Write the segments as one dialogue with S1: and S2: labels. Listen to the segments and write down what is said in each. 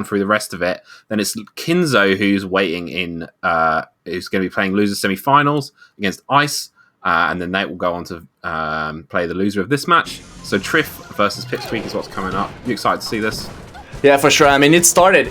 S1: through the rest of it. Then it's Kinzo who's waiting in, who's going to be playing losers semi-finals against Ice, and then they will go on to play the loser of this match. So Trif versus Pipsqueak is what's coming up. You excited to see this?
S2: Yeah, for sure. I mean, it started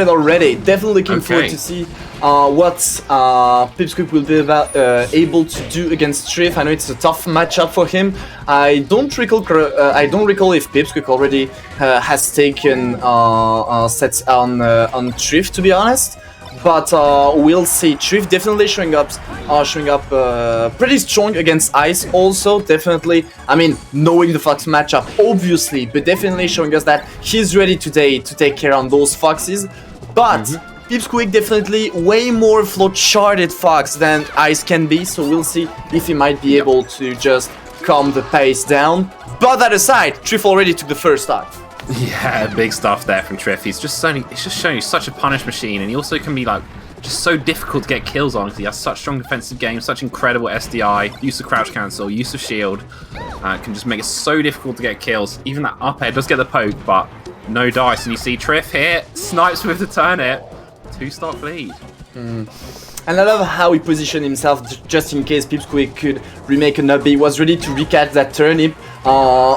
S2: already. Definitely looking forward to see what Pipsqueak will be able to do against Trif. I know it's a tough matchup for him. I don't recall if Pipsqueak already has taken sets on Trif, to be honest. But we'll see. Trif definitely showing up pretty strong against Ice also, definitely. I mean, knowing the Fox matchup, obviously, but definitely showing us that he's ready today to take care on those Foxes. But Pipsqueak definitely way more flow-charted Fox than Ice can be, so we'll see if he might be able to just calm the pace down. But that aside, Trif already took the first stock.
S1: Yeah, big stuff there from Trif. He's just showing you such a punish machine, and he also can be like just so difficult to get kills on because he has such strong defensive game, such incredible SDI, use of crouch cancel, use of shield. Can just make it so difficult to get kills. Even that up air does get the poke, but no dice. And you see Trif here, snipes with the turnip, 2-stock lead.
S2: And I love how he positioned himself just in case Pipsqueak could remake an up. He was ready to recatch that turnip.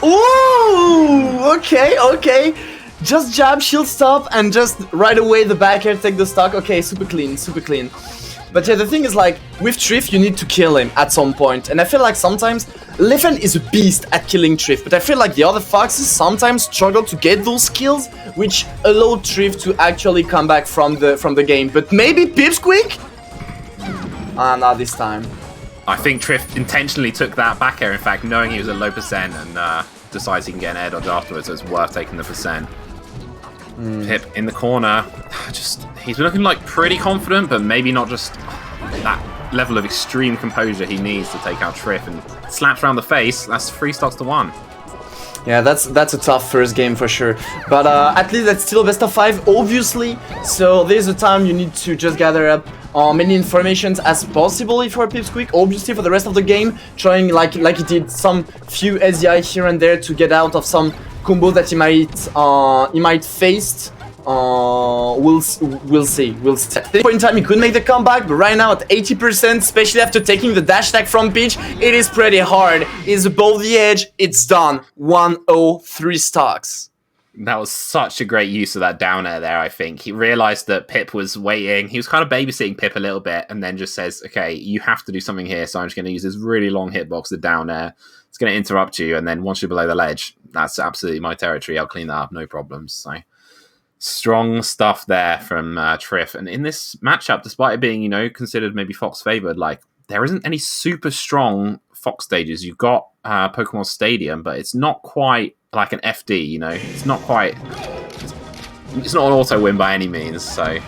S2: Ooh, okay. Just jab, shield stop, and just right away the back air take the stock. Okay, super clean. But yeah, the thing is, like, with Trif, you need to kill him at some point. And I feel like sometimes Leffen is a beast at killing Trif, but I feel like the other Foxes sometimes struggle to get those kills, which allow Trif to actually come back from the game. But maybe Pipsqueak? Not this time.
S1: I think Trif intentionally took that back air, in fact, knowing he was at low percent, and decides he can get an air dodge afterwards, so it's worth taking the percent. Pip in the corner, he's been looking like pretty confident, but maybe not just that level of extreme composure he needs to take out Trif, and slaps around the face. That's 3 stocks to 1.
S2: Yeah, that's a tough first game for sure. But at least that's still a best of 5, obviously. So there's a time you need to just gather up many informations as possible if you're Pipsqueak. Obviously, for the rest of the game, trying like he did some few SDI here and there to get out of some combo that he might face. We'll see. At this point in time, he could make the comeback, but right now at 80%, especially after taking the dash tag from Peach, it is pretty hard. It's above the edge. It's done. 1-0, 3 stocks.
S1: That was such a great use of that down air there, I think. He realized that Pip was waiting. He was kind of babysitting Pip a little bit, and then just says, okay, you have to do something here, so I'm just going to use this really long hitbox, the down air. It's going to interrupt you, and then once you're below the ledge, that's absolutely my territory. I'll clean that up, no problems. So strong stuff there from Trif. And in this matchup, despite it being, considered maybe Fox favored, like, there isn't any super strong Fox stages. You've got Pokemon Stadium, but it's not quite like an FD, It's not quite... It's not an auto win by any means, so...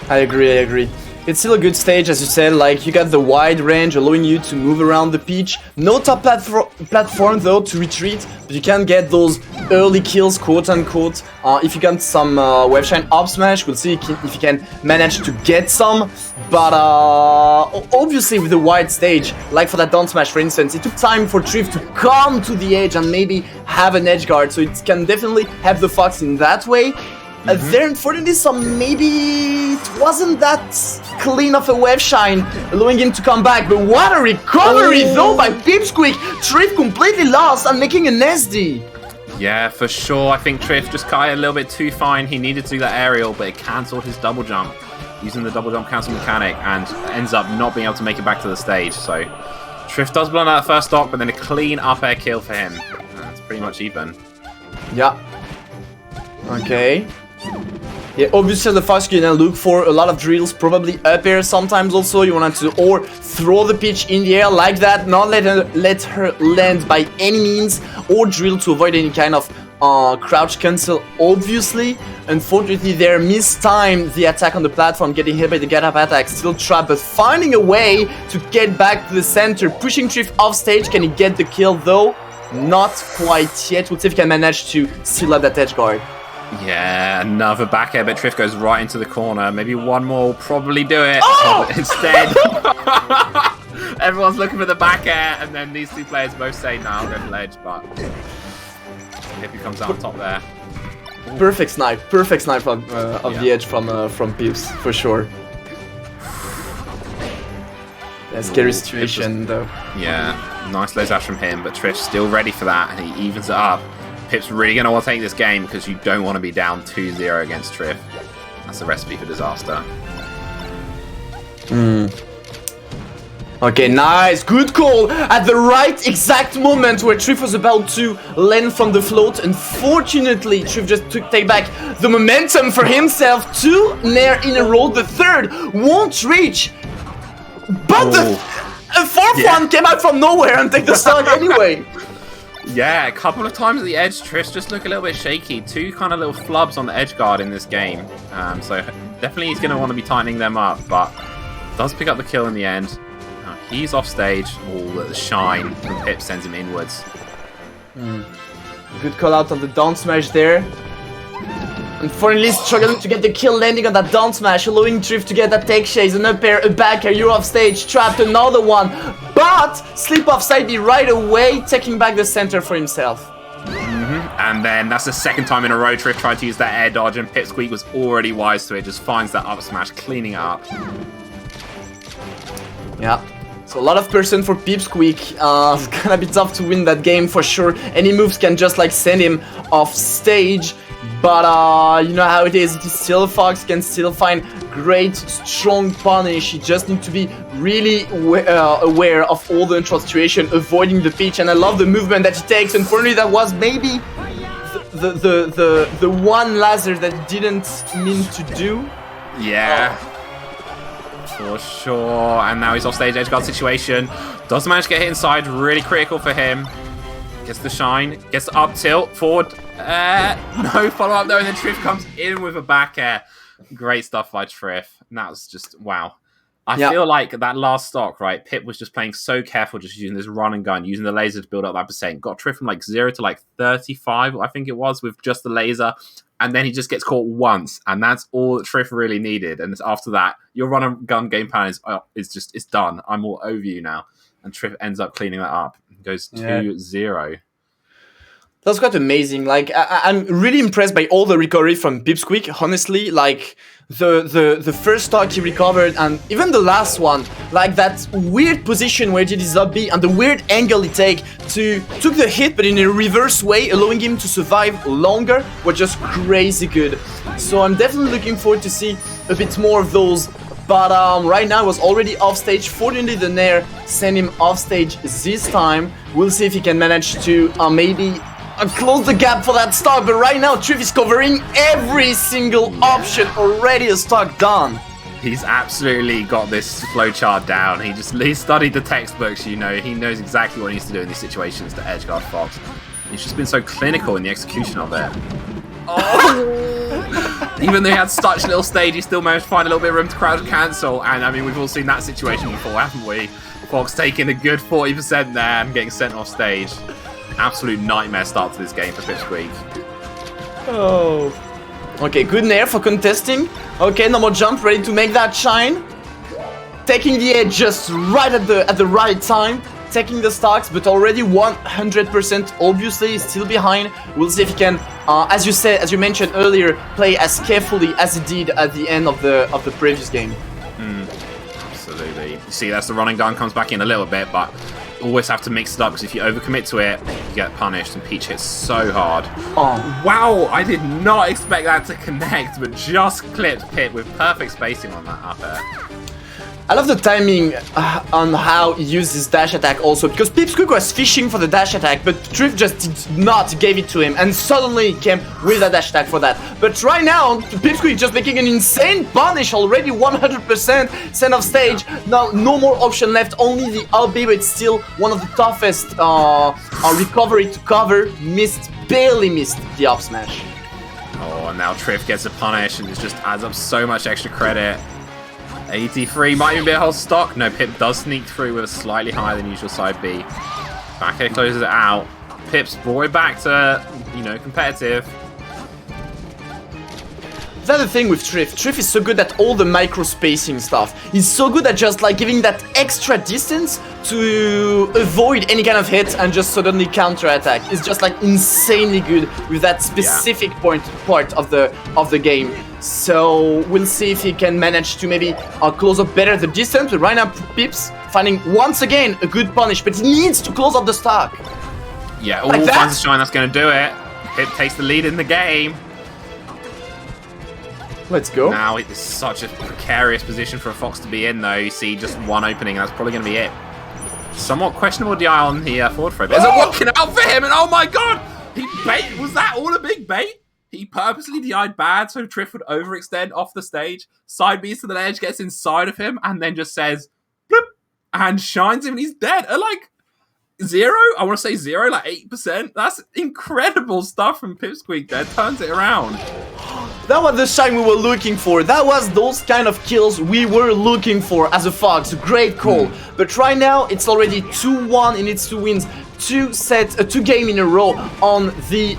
S2: I agree. It's still a good stage, as you said, like, you got the wide range allowing you to move around the pitch. No top platform, though, to retreat, but you can get those early kills, quote-unquote. If you got some Wave Shine up smash, we'll see if you can manage to get some. But obviously, with the wide stage, like for that down smash, for instance, it took time for Trif to come to the edge and maybe have an edge guard, so it can definitely have the Fox in that way. There, unfortunately, maybe it wasn't that clean of a wave shine, allowing him to come back. But what a recovery, though, by Pipsqueak! Trif completely lost and making an SD.
S1: Yeah, for sure. I think Trif just got a little bit too fine. He needed to do that aerial, but it cancelled his double jump, using the double jump cancel mechanic, and ends up not being able to make it back to the stage. So Trif does blow out that first stock, but then a clean up air kill for him. That's pretty much even.
S2: Yeah. Okay. Yeah, obviously the Fox you're gonna look for a lot of drills, probably up air sometimes also. You want to or throw the pitch in the air like that, not let her land by any means, or drill to avoid any kind of crouch cancel, obviously. Unfortunately, there mistimed the attack on the platform, getting hit by the get up attack, still trapped, but finding a way to get back to the center, pushing Trif off stage. Can he get the kill though? Not quite yet. We'll see if he can manage to seal up that edge guard.
S1: Yeah, another back air, but Trif goes right into the corner. Maybe one more will probably do it.
S2: Oh!
S1: Instead, everyone's looking for the back air, and then these two players both say, no, I'll go for ledge, but Hippie comes out on top there.
S2: Perfect snipe from, of the edge from Pips, for sure. Yeah, scary situation though.
S1: Yeah, nice low dash from him, but Trif's still ready for that, and he evens it up. Pip's really going to want to take this game because you don't want to be down 2-0 against Trif. That's a recipe for disaster.
S2: Okay, nice, good call at the right exact moment where Trif was about to land from the float. Unfortunately, Trif just take back the momentum for himself. 2 Nair in a row, the third won't reach, but the fourth one came out from nowhere and take the stock anyway.
S1: Yeah, a couple of times at the edge, Trif's just look a little bit shaky. 2 kind of little flubs on the edge guard in this game. So definitely he's going to want to be tightening them up, but does pick up the kill in the end. He's off stage. Oh, the shine from Pip sends him inwards.
S2: Good call out on the down smash there. Unfortunately, struggling to get the kill landing on that down smash, allowing Trif to get that tech chase, an up air, a back air, you're off stage, trapped, another one. But slip off side B right away, taking back the center for himself.
S1: And then that's the second time in a row Trif tried to use that air dodge, and Pipsqueak was already wise to it, just finds that up smash, cleaning it up.
S2: Yeah. So a lot of person for Pipsqueak. It's gonna be tough to win that game for sure. Any moves can just like send him off stage. But you know how it is. Still Fox can still find great, strong punish. He just needs to be really aware of all the neutral situation, avoiding the pitch. And I love the movement that he takes. Unfortunately, that was maybe the one laser that he didn't mean to do.
S1: Yeah. For sure, and now he's off stage, edge guard situation. Doesn't manage to get hit inside, really critical for him. Gets the shine, gets the up tilt, forward. No follow up though, and then Trif comes in with a back air. Great stuff by Trif. And that was just, wow. I feel like that last stock, right? Pip was just playing so careful, just using this run and gun, using the laser to build up that percent. Got Trif from like 0 to like 35, I think it was, with just the laser. And then he just gets caught once, and that's all that Trif really needed. And after that, your run and gun game plan is done. I'm all over you now. And Trif ends up cleaning that up. Goes 2-0.
S2: That's quite amazing. Like I'm really impressed by all the recovery from Pipsqueak. Honestly, like the first stock he recovered, and even the last one, like that weird position where he did his up B and the weird angle he took the hit, but in a reverse way, allowing him to survive longer, was just crazy good. So I'm definitely looking forward to see a bit more of those. But right now, he was already off stage. Fortunately, the Nair sent him off stage this time. We'll see if he can manage to maybe close the gap for that stock. But right now, Trif is covering every single option. Already a stock done.
S1: He's absolutely got this flowchart down. He studied the textbooks, you know. He knows exactly what he needs to do in these situations to edgeguard Fox. He's just been so clinical in the execution of it. Oh! Even though he had such little stage, he still managed to find a little bit of room to crouch and cancel. And I mean, we've all seen that situation before, haven't we? Fox taking a good 40% there and getting sent off stage. Absolute nightmare start to this game for Pipsqueak.
S2: Oh. Okay, good Nair for contesting. Okay, normal jump, ready to make that shine. Taking the edge just right at the right time. Taking the stocks, but already 100%. Obviously, still behind. We'll see if he can, as you mentioned earlier, play as carefully as he did at the end of the previous game.
S1: Absolutely. You see, that's the running gun comes back in a little bit, but always have to mix it up because if you overcommit to it, you get punished. And Peach hits so hard.
S2: Oh
S1: wow! I did not expect that to connect, but just clipped Pip with perfect spacing on that up air.
S2: I love the timing on how he used his dash attack also, because Pipsqueak was fishing for the dash attack, but Trif just did not give it to him, and suddenly he came with a dash attack for that. But right now, Pipsqueak just making an insane punish, already 100% sent off stage. Now no more option left, only the LB, but it's still one of the toughest recovery to cover. Barely missed the up smash.
S1: Oh, and now Trif gets a punish, and it just adds up so much extra credit. 83 might even be a whole stock. No, Pip does sneak through with a slightly higher than usual side B. Back air closes it out. Pip's brought it back to, competitive.
S2: That's the thing with Trif. Trif is so good at all the micro spacing stuff. He's so good at just like giving that extra distance to avoid any kind of hit and just suddenly counter attack. He's just like insanely good with that specific part of the game. So we'll see if he can manage to maybe close up better the distance. But right now, Pips finding once again a good punish, but he needs to close up the stock.
S1: Yeah, all like finds a shine, that's going to do it. Pip takes the lead in the game.
S2: Let's go.
S1: Now it's such a precarious position for a Fox to be in, though. You see just one opening, and that's probably going to be it. Somewhat questionable DI on the forward throw. There's a walking out for him, and oh my god! He bait. Was that all a big bait? He purposely DI'd bad so Trif would overextend off the stage, side B's to the ledge, gets inside of him, and then just says, bloop, and shines him, and he's dead. Like, 0? I want to say 0, like 8%. That's incredible stuff from Pipsqueak there. Turns it around.
S2: That was the shine we were looking for. That was those kind of kills we were looking for as a Fox. Great call. But right now, it's already 2-1. He needs to win 2 games in a row on the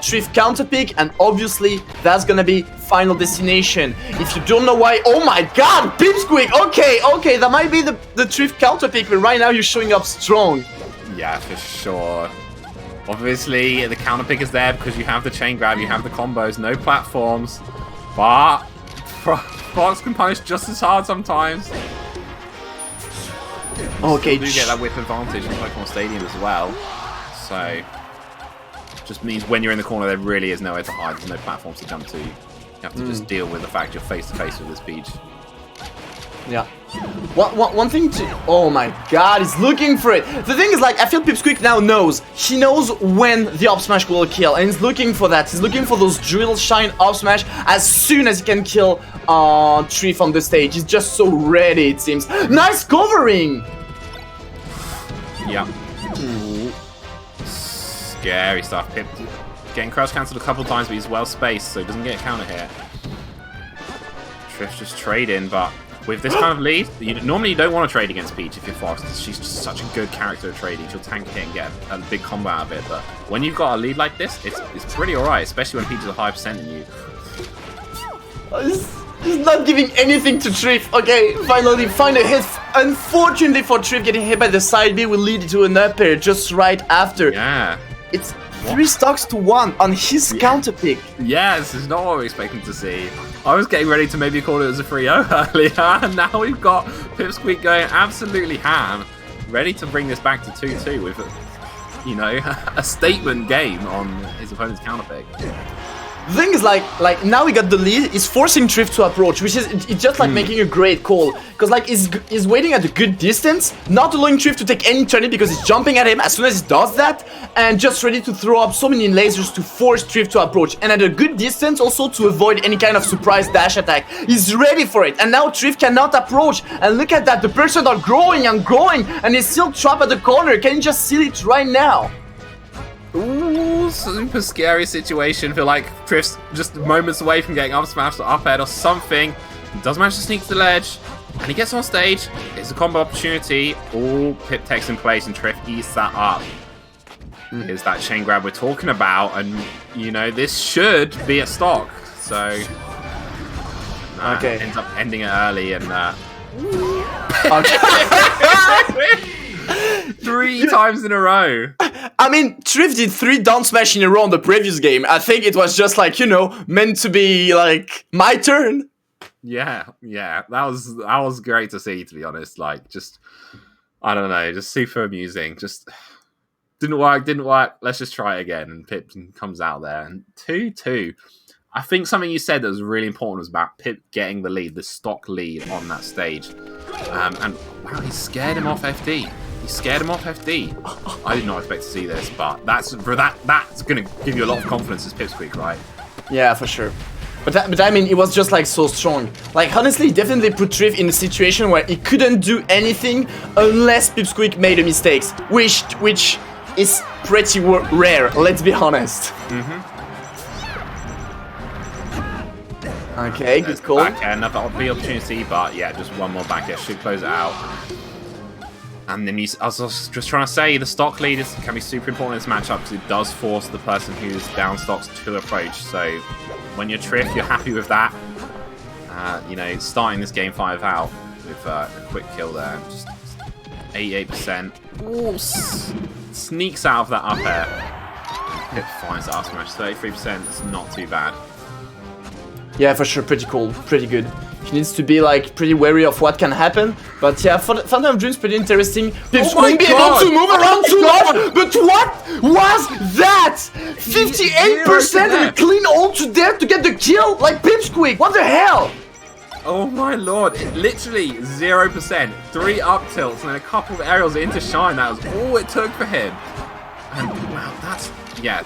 S2: Trif counter pick. And obviously, that's gonna be final destination. If you don't know why, oh my god, Pipsqueak. Okay, that might be the Trif counter pick. But right now, you're showing up strong.
S1: Yeah, for sure. Obviously, the counter pick is there because you have the chain grab, you have the combos, no platforms. But Fox can punish just as hard sometimes.
S2: Okay,
S1: you do get that whip advantage in Pokemon Stadium as well. So, just means when you're in the corner, there really is nowhere to hide. There's no platforms to jump to. You have to just deal with the fact you're face to face with this Peach.
S2: Yeah. One thing to... Oh my god, he's looking for it. The thing is, like, I feel Pipsqueak now knows. He knows when the up smash will kill, and he's looking for that. He's looking for those drill shine up smash as soon as he can kill Trif on the stage. He's just so ready, it seems. Nice covering!
S1: Yeah. Scary stuff. Pip getting crouch cancelled a couple times, but he's well spaced, so he doesn't get a counter hit. Trif's just trading, but... with this kind of lead, normally you don't want to trade against Peach if you're Fox. She's just such a good character to trade. She'll tank it and get a big combo out of it. But when you've got a lead like this, it's pretty alright, especially when Peach is a high percent in you.
S2: He's not giving anything to Trif. Okay, finally find a hit. Unfortunately for Trif, getting hit by the side B will lead to an up air just right after.
S1: Yeah.
S2: It's 3 stocks to 1 on his counter pick.
S1: Yeah, this is not what we're expecting to see. I was getting ready to maybe call it as a 3-0 earlier, and now we've got Pipsqueak going absolutely ham, ready to bring this back to 2-2 with, you know, a statement game on his opponent's counter pick.
S2: The thing is, like now we got the lead. He's forcing Trif to approach, which is it's just like making a great call. Because like he's waiting at a good distance, not allowing Trif to take any turning because he's jumping at him as soon as he does that, and just ready to throw up so many lasers to force Trif to approach. And at a good distance also to avoid any kind of surprise dash attack. He's ready for it, and now Trif cannot approach. And look at that, the person are growing and growing, and he's still trapped at the corner. Can you just see it right now?
S1: Ooh, super scary situation. Feel like Trif's just moments away from getting up smashed or up air or something. He does manage to sneak to the ledge, and he gets on stage. It's a combo opportunity. All Pip techs in place, and Trif eats that up. Here's that chain grab we're talking about, and you know this should be a stock. So ends up ending it early, and
S2: okay.
S1: 3 times in a row.
S2: I mean, Trif did 3 down smash in a row on the previous game. I think it was just like, you know, meant to be like my turn.
S1: Yeah, that was great to see, to be honest. Like, just I don't know, just super amusing. Just didn't work. Let's just try it again. And Pip comes out there and 2-2. I think something you said that was really important was about Pip getting the lead, the stock lead on that stage. And wow, he scared him off FD. He scared him off FD. I did not expect to see this, but that's going to give you a lot of confidence as Pipsqueak, right?
S2: Yeah, for sure. But I mean, it was just like so strong. Like honestly, definitely put Trif in a situation where he couldn't do anything unless Pipsqueak made a mistake, which is pretty rare. Let's be honest. Okay, good call.
S1: Back air, another big opportunity, but yeah, just one more back air should close it out. And then I was just trying to say the stock lead can be super important in this matchup because it does force the person who's down stocks to approach. So When you're Trif, you're happy with that. You know, starting this game 5 out with a quick kill there. Just 88%. Ooh, sneaks out of that up air. Pip finds the up smash. 33%. It's not too bad.
S2: Yeah, for sure. Pretty cool. Pretty good. He needs to be like pretty wary of what can happen. But yeah, Fountain of Dreams pretty interesting. Pipsqueak won't be able to move around too much. But what was that? 58% and a clean ult to there to get the kill? Like Pipsqueak, what the hell?
S1: Oh my lord, literally 0%. 3 up tilts and then a couple of aerials into Shine. That was all it took for him. And wow, that's... Yeah,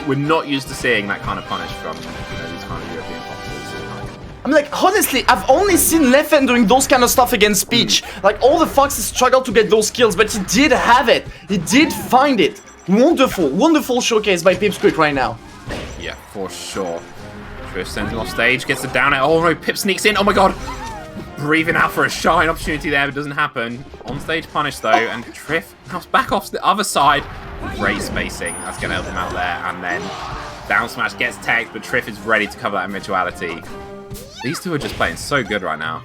S1: we're not used to seeing that kind of punish from these kind of European foxes.
S2: I'm like, honestly, I've only seen Leffen doing those kind of stuff against Peach. Like, all the foxes struggle to get those kills, but he did have it. He did find it. Wonderful, wonderful showcase by Pipsqueak right now.
S1: Yeah, for sure. Trif sends him off stage, gets the down air. Oh no, Pip sneaks in. Oh my god. Breathing out for a Shine opportunity there, but it doesn't happen. On stage punish though, and Trif comes back off the other side. Great spacing. That's going to help him out there. And then down smash gets tagged, but Trif is ready to cover that eventuality. These two are just playing so good right now.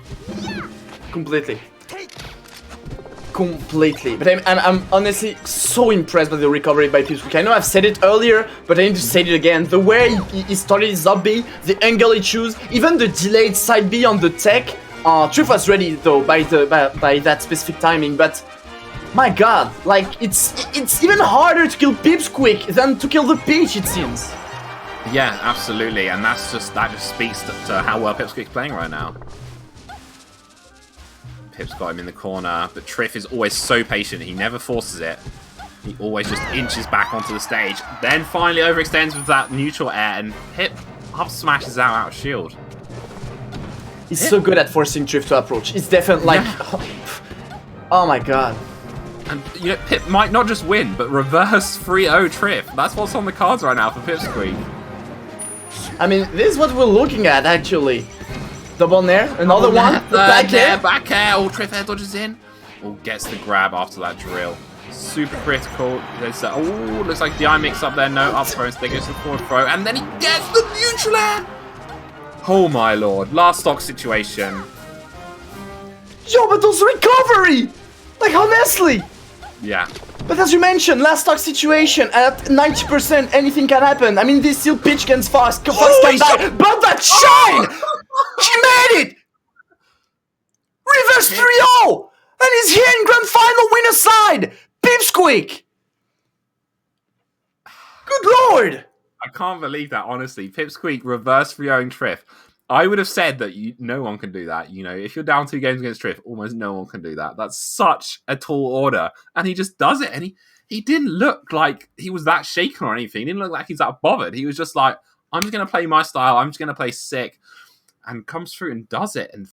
S2: Completely. But I'm honestly so impressed by the recovery by Pipsqueak. I know I've said it earlier, but I need to say it again. The way he started his up B, the angle he chose, even the delayed side B on the tech. Trif was ready though by that specific timing, but my god, like it's even harder to kill Pipsqueak than to kill the Peach, it seems.
S1: Yeah, absolutely, and that just speaks to how well Pipsqueak's playing right now. Pip's got him in the corner, but Trif is always so patient. He never forces it. He always just inches back onto the stage. Then finally overextends with that neutral air, and Pip up smashes out of shield.
S2: He's so good at forcing Trif to approach. It's definitely like... Yeah. Oh my god.
S1: And you know, Pip might not just win, but reverse 3-0 Trif. That's what's on the cards right now for Pipsqueak.
S2: I mean, this is what we're looking at, actually. Double nair, another one, back air.
S1: Back air, oh, Trif air dodges in. Oh, gets the grab after that drill. Super critical. There's oh, looks like DI mix up there, no up throw, instead goes to the forward throw, and then he gets the neutral air! Oh my lord, last stock situation.
S2: Yo, but those recovery! Like, honestly!
S1: Yeah.
S2: But as you mentioned, last stock situation, at 90%, anything can happen. I mean, they still pitch against Fox can die, but that Shine! He made it! Reverse 3-0! And he's here in Grand Final winner side! Pipsqueak! Good lord!
S1: I can't believe that, honestly. Pipsqueak reverse 3-0ing Trif. I would have said that no one can do that. You know, if you're down 2 games against Trif, almost no one can do that. That's such a tall order. And he just does it. And he didn't look like he was that shaken or anything. He didn't look like he's that bothered. He was just like, I'm just going to play my style. I'm just going to play sick. And comes through and does it. And